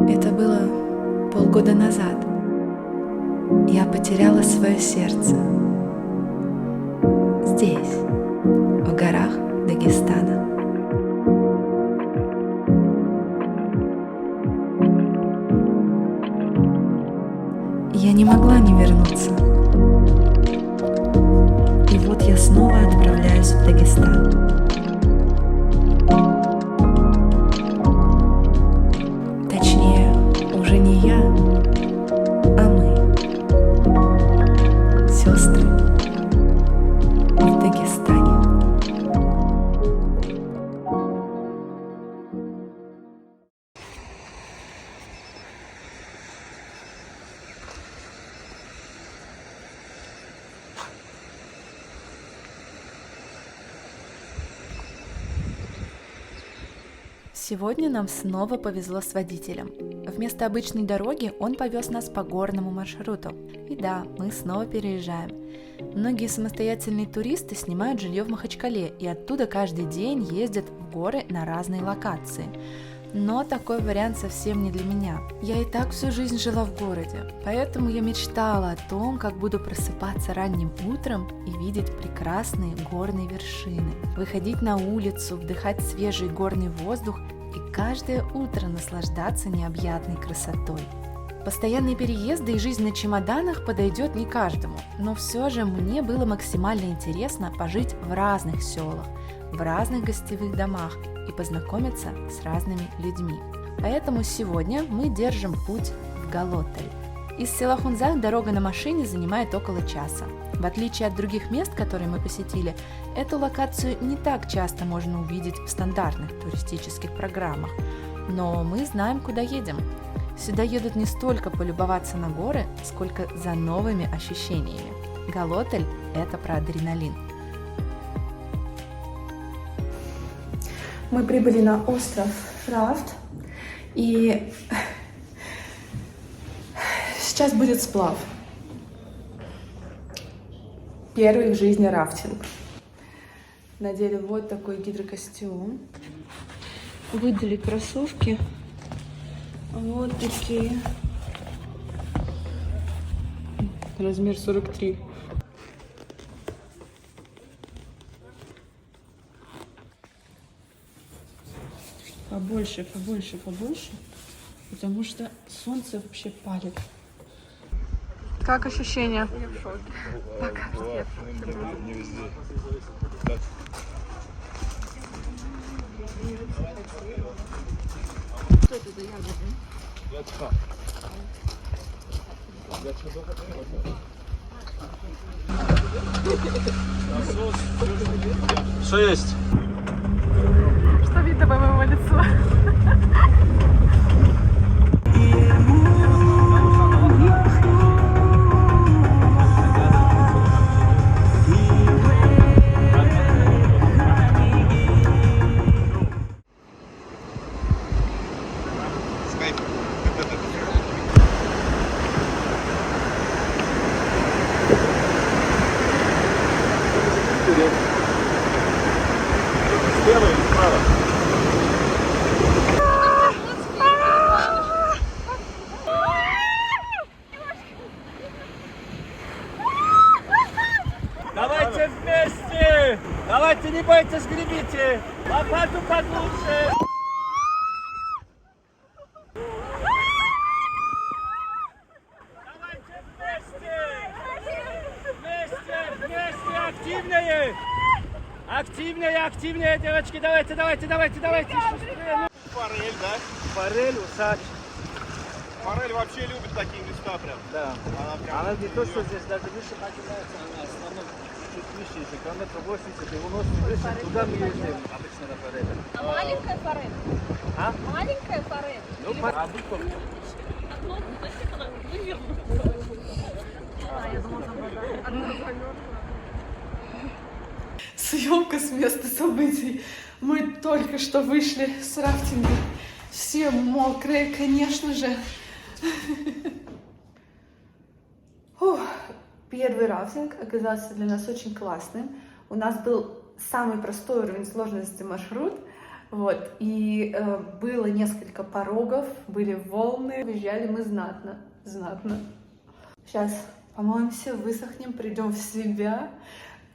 Это было полгода назад. Я потеряла свое сердце. Здесь, в горах Дагестана. Я не могла не вернуться. И вот я снова отправляюсь в Дагестан. Точнее, уже не я, а мы, сестры, в Дагестане. Сегодня нам снова повезло с водителем. Вместо обычной дороги он повез нас по горному маршруту. И да, мы снова переезжаем. Многие самостоятельные туристы снимают жилье в Махачкале и оттуда каждый день ездят в горы на разные локации. Но такой вариант совсем не для меня. Я и так всю жизнь жила в городе, поэтому я мечтала о том, как буду просыпаться ранним утром и видеть прекрасные горные вершины, выходить на улицу, вдыхать свежий горный воздух и каждое утро наслаждаться необъятной красотой. Постоянные переезды и жизнь на чемоданах подойдет не каждому, но все же мне было максимально интересно пожить в разных селах, в разных гостевых домах и познакомиться с разными людьми. Поэтому сегодня мы держим путь в Галотель. Из села Хунзах дорога на машине занимает около часа. В отличие от других мест, которые мы посетили, эту локацию не так часто можно увидеть в стандартных туристических программах. Но мы знаем, куда едем. Сюда едут не столько полюбоваться на горы, сколько за новыми ощущениями. Галотель – это про адреналин. Мы прибыли на остров Рафт, и сейчас будет сплав. Первый в жизни рафтинг. Надели вот такой гидрокостюм. Выдали кроссовки. Вот такие. Размер 43. Побольше, побольше, побольше, потому что солнце вообще палит. Как ощущения? Я в шоке. Пока нет. Не везде. Что это за ягоды? Что есть? Что видно по моему лицу? Слева или справа? Давайте вместе! Давайте, не бойтесь, гребите! Лопату поглубже! Давайте вместе! Вместе! Вместе! Активнее! Активнее, активнее, девочки! Давайте, давайте, давайте, давайте! Форель, да? Форель, усач. Форель вообще любит такие места прям. Да. Она Не то, что здесь даже выше начинается, она основном чуть выше, если километров 80 и 90 выше, туда мы ездим обычно на форель. А маленькая форель? А? Маленькая форель? Ну, обычно. Съемка с места событий. Мы только что вышли с рафтинга. Все мокрые, конечно же. Фух. Первый рафтинг оказался для нас очень классным. У нас был самый простой уровень сложности маршрут. Вот, и было несколько порогов, были волны, выезжали мы знатно. Сейчас помоемся, высохнем, придем в себя,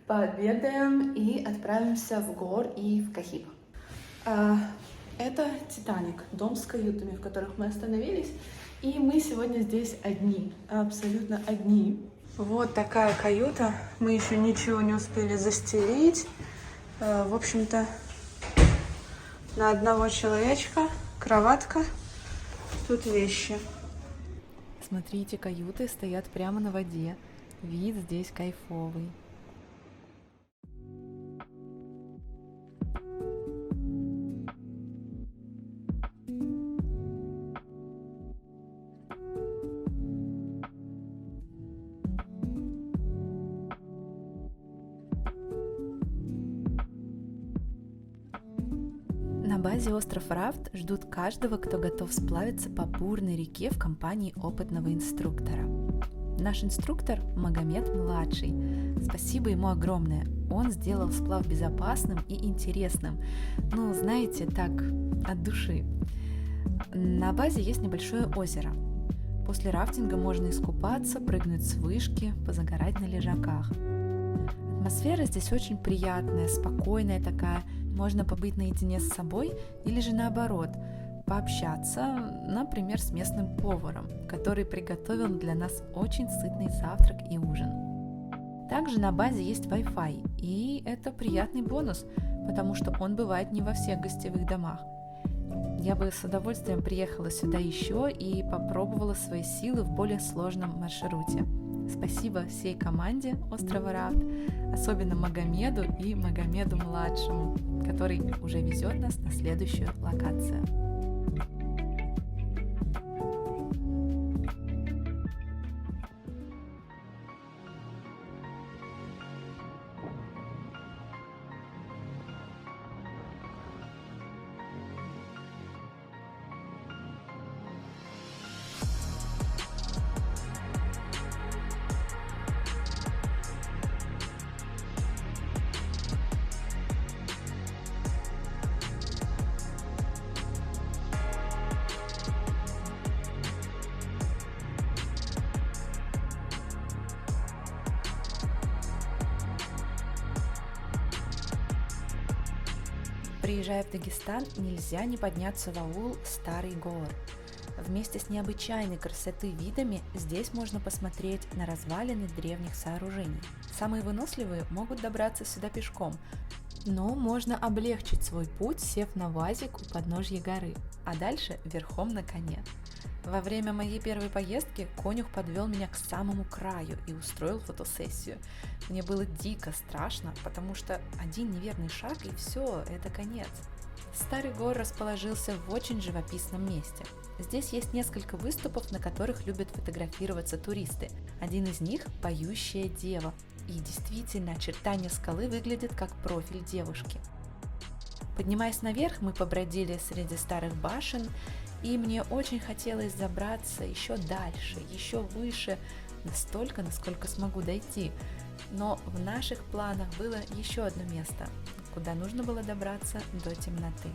пообедаем и отправимся в Гор и в Кахиб. Это Титаник, дом с каютами, в которых мы остановились, и мы сегодня здесь одни, абсолютно одни. Вот такая каюта, мы еще ничего не успели застелить, в общем-то, на одного человечка, кроватка, тут вещи. Смотрите, каюты стоят прямо на воде, вид здесь кайфовый. На базе остров Рафт ждут каждого, кто готов сплавиться по бурной реке в компании опытного инструктора. Наш инструктор Магомед-младший. Спасибо ему огромное. Он сделал сплав безопасным и интересным. Ну, знаете, так, от души. На базе есть небольшое озеро. После рафтинга можно искупаться, прыгнуть с вышки, позагорать на лежаках. Атмосфера здесь очень приятная, спокойная такая. Можно побыть наедине с собой или же наоборот, пообщаться, например, с местным поваром, который приготовил для нас очень сытный завтрак и ужин. Также на базе есть Wi-Fi, и это приятный бонус, потому что он бывает не во всех гостевых домах. Я бы с удовольствием приехала сюда еще и попробовала свои силы в более сложном маршруте. Спасибо всей команде острова Рафт, особенно Магомеду и Магомеду-младшему, который уже везет нас на следующую локацию. Приезжая в Дагестан, нельзя не подняться в аул Старый Гор. Вместе с необычайной красоты видами здесь можно посмотреть на развалины древних сооружений. Самые выносливые могут добраться сюда пешком, но можно облегчить свой путь, сев на УАЗик у подножья горы, а дальше верхом на коне. Во время моей первой поездки конюх подвел меня к самому краю и устроил фотосессию. Мне было дико страшно, потому что один неверный шаг и все, это конец. Старый Гор расположился в очень живописном месте. Здесь есть несколько выступов, на которых любят фотографироваться туристы. Один из них – поющая дева. И действительно, очертания скалы выглядят как профиль девушки. Поднимаясь наверх, мы побродили среди старых башен, и мне очень хотелось забраться еще дальше, еще выше, настолько, насколько смогу дойти. Но в наших планах было еще одно место, куда нужно было добраться до темноты.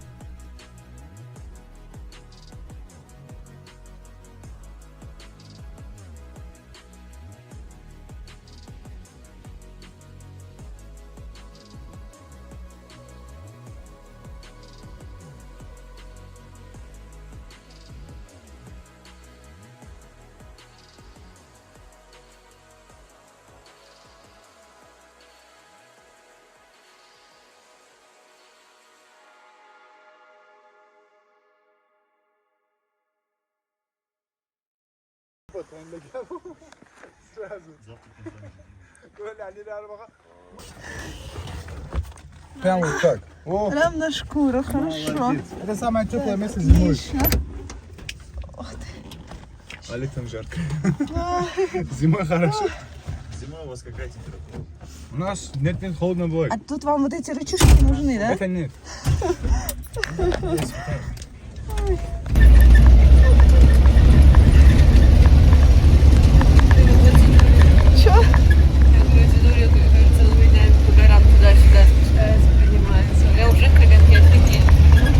Прям вот так. О, Прям на шкуру, хорошо. это самое теплое место зимой. А летом жарко. Зимой хорошо. Зимой у вас какая температура? У нас нет холодно бывает. А тут вам вот эти рычажки нужны, да? Это нет. Чё? Целыми днями по горам туда-сюда спускается, поднимается. Я уже коленки офигели.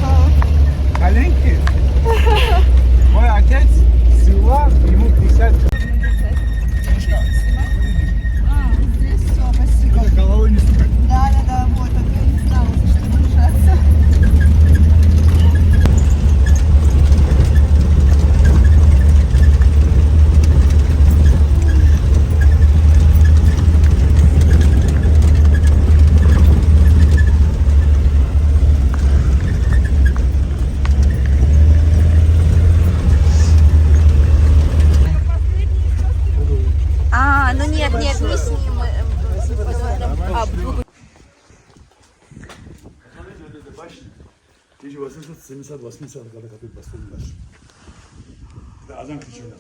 1880 года, как построен наш. Да, азан кричали.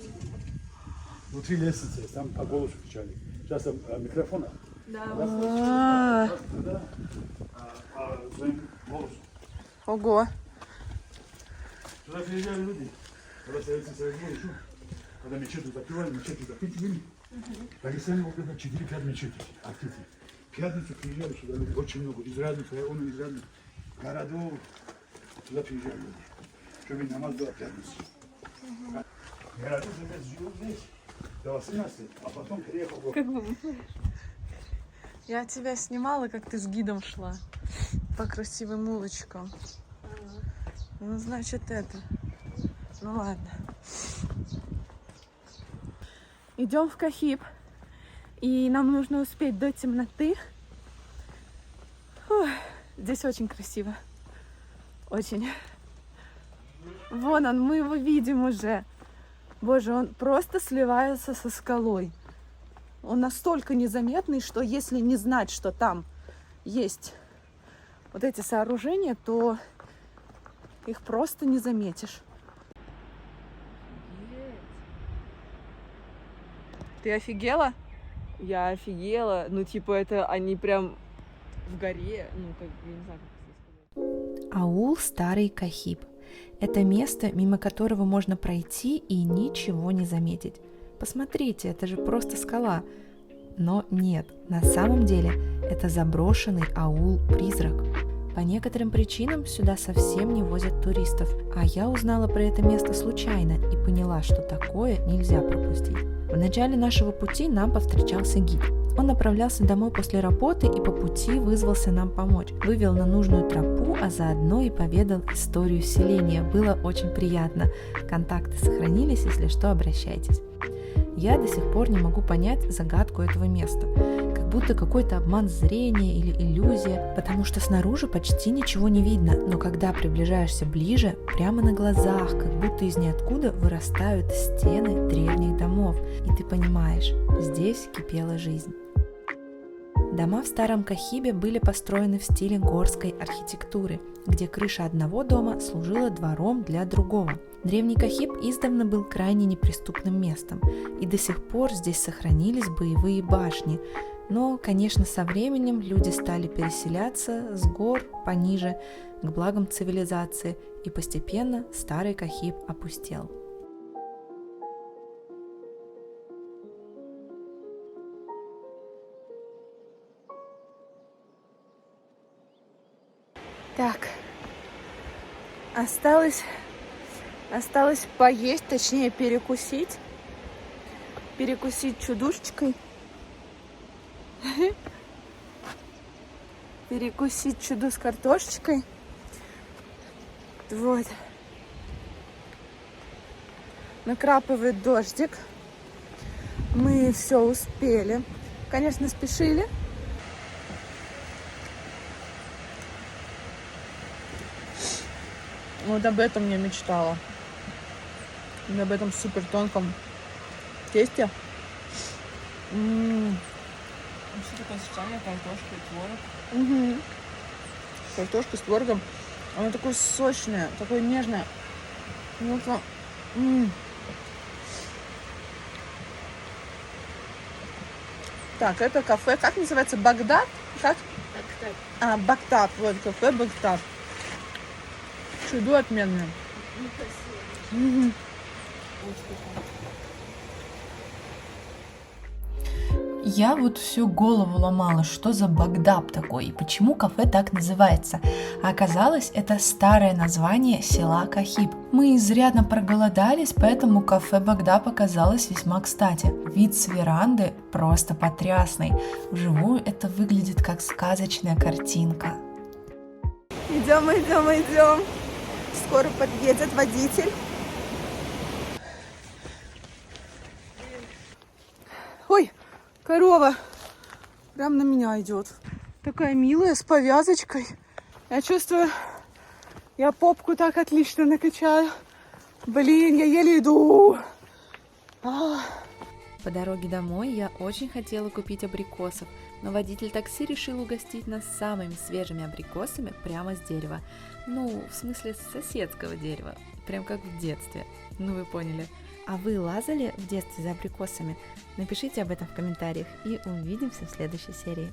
Внутри лестницы, там по голосу кричали. Сейчас там микрофон. Да. Ого. Туда приезжали люди, когда Советский Союз был еще, когда мечеть закрывали, мечети закрыты были. В Дагестане около 4-5 мечетей открыты. В пятницу приезжали сюда люди, очень много, из разных районов, из разных городов. Сюда приезжали люди, чтобы намаз была в пятницу. Я родился здесь, живу здесь, до 18, а потом приехал в город. Я тебя снимала, как ты с гидом шла по красивым улочкам. Ну, значит, это. Ну, ладно. Идем в Кахиб. И нам нужно успеть до темноты. Фух, здесь очень красиво. Очень. Вон он, мы его видим уже. Боже, он просто сливается со скалой. Он настолько незаметный, что если не знать, что там есть вот эти сооружения, то их просто не заметишь. Ты офигела? Я офигела. Ну, типа, это они прям в горе. Ну, как, я не знаю, как сказать. Аул Старый Кахиб. Это место, мимо которого можно пройти и ничего не заметить. Посмотрите, это же просто скала. Но нет, на самом деле это заброшенный аул-призрак. По некоторым причинам сюда совсем не возят туристов, а я узнала про это место случайно и поняла, что такое нельзя пропустить. В начале нашего пути нам повстречался гид. Он направлялся домой после работы и по пути вызвался нам помочь. Вывел на нужную тропу, а заодно и поведал историю селения. Было очень приятно. Контакты сохранились, если что, обращайтесь. Я до сих пор не могу понять загадку этого места. Как будто какой-то обман зрения или иллюзия, потому что снаружи почти ничего не видно, но когда приближаешься ближе, прямо на глазах, как будто из ниоткуда вырастают стены древних домов, и ты понимаешь, здесь кипела жизнь. Дома в Старом Кахибе были построены в стиле горской архитектуры, где крыша одного дома служила двором для другого. Древний Кахиб издавна был крайне неприступным местом, и до сих пор здесь сохранились боевые башни. Но, конечно, со временем люди стали переселяться с гор пониже к благам цивилизации, и постепенно Старый Кахиб опустел. Так, осталось поесть, точнее перекусить чудушечкой, перекусить чуду с картошечкой, вот, накрапывает дождик, мы все успели, конечно, спешили. Вот об этом я мечтала. Об этом супер тонком тесте. Что такое сочетание картошки и творог? Картошка с творогом. Оно такое сочное, такое нежное. Вот. Так, это кафе. Как называется? Багдад? Как? Багдад. Багдад. Вот кафе Багдад. Чудо отменное. Я вот всю голову ломала, что за Багдад такой и почему кафе так называется. А оказалось, это старое название села Кахиб. Мы изрядно проголодались, поэтому кафе Багдад показалось весьма кстати. Вид с веранды просто потрясный. Вживую это выглядит как сказочная картинка. Идем. Скоро подъедет водитель. Ой, корова прям на меня идет. Такая милая, с повязочкой. Я чувствую, я попку так отлично накачаю. Блин, я еле иду. По дороге домой я очень хотела купить абрикосов, Но водитель такси решил угостить нас самыми свежими абрикосами прямо с дерева. Ну, в смысле, с соседского дерева. Прям как в детстве. Ну, вы поняли. А вы лазали в детстве за абрикосами? Напишите об этом в комментариях и увидимся в следующей серии.